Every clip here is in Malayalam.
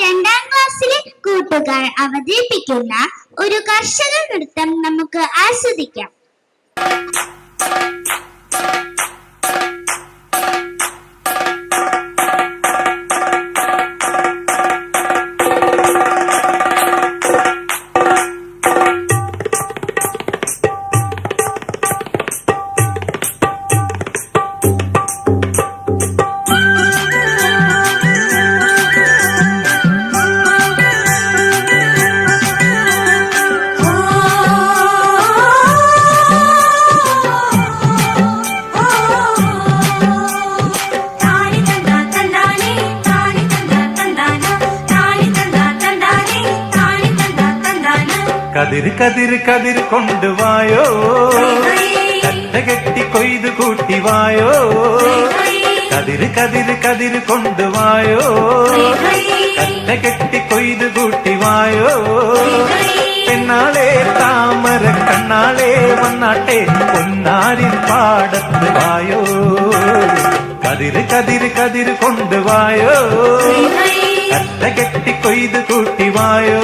രണ്ടാം ക്ലാസ്സിലെ കൂട്ടുകാർ അവതരിപ്പിക്കുന്ന ഒരു കർഷക നൃത്തം നമുക്ക് ആസ്വദിക്കാം. കതിര് കതിര് കതിര് കൊണ്ടുവായോ, കറ്റ കെട്ടി കൊയ്ത് കൂട്ടിവായോ. കതിര് കതിര് കതിര് കൊണ്ടുവായോ, കറ്റ കെട്ടി കൊയ്ത് കൂട്ടിവായോ. പെണ്ണാളെ താമര കണ്ണാളെ വന്നാട്ടെ പൊന്നാരിൻ പാടത്ത് വായോ. കതിര് കതിര് കതിര് കൊണ്ടുവായോ, കറ്റ കെട്ടി കൊയ്ത് കൂട്ടിവായോ.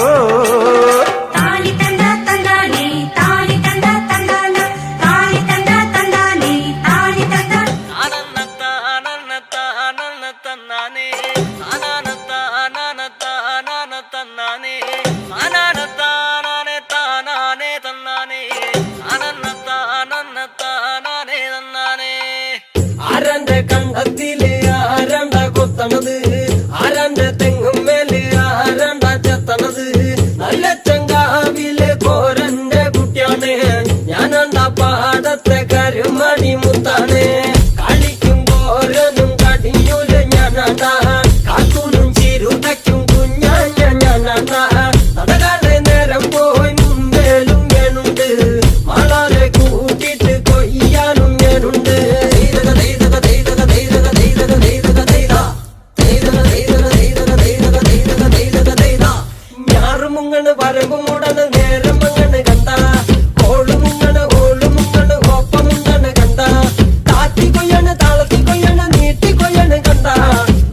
ആരന്റെ കണ്ടത്തില് ആരണ്ട കൊത്തണത്, ആരന്റെ തെങ്ങും മേല് ആരണ്ട ചെത്തണത്. നല്ല ചങ്കാവിലെ കോരന്റെ കുട്ടിയാണ് ഞാനെന്ന പാടത്തെ കരുമണി മുത്താണ്. കളിക്കും കോരനും കടിയൂല ഞാനാണ്ട, കാക്കൂനും ചിരുതയ്ക്കും കുഞ്ഞാഞ്ഞ ഞാനാണ്ട. നടകാതെ നേരം പോയി മുമ്പേലും ഞാനുണ്ട്, മാളാരെ കൂട്ടിട്ട് കൊയ്യാനും ഞാനുണ്ട്. മുങ്ങണ് വരമ്പ് മൂടണ് നേരം മങ്ങണ് കണ്ട, കോള് മുങ്ങണ് ഓള് മുങ്ങണ് ഒപ്പമുണ്ടണ് കണ്ട. താത്തി കൊയ്യണ് താളത്തി കൊയ്യണ് നീട്ടി കൊയ്യണ് കണ്ട,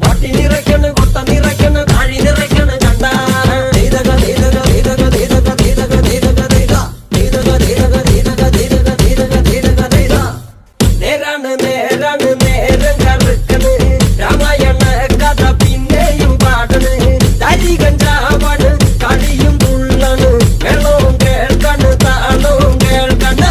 വട്ടി നിറയ്ക്കണ് കൊത്ത നിറയ്ക്കണ് താഴി നിറയ്ക്കണ് കണ്ട. നേരാണ് നേരാണ് നേരം കറുക്കണ്, രാമായണ കഥ പിന്നെയും പാടണ്. തരി കഞ്ചാവാണ് കളിയും തുള്ളണ്, വെള്ളവും കേൾക്കണ് താളവും കേൾക്കണ്.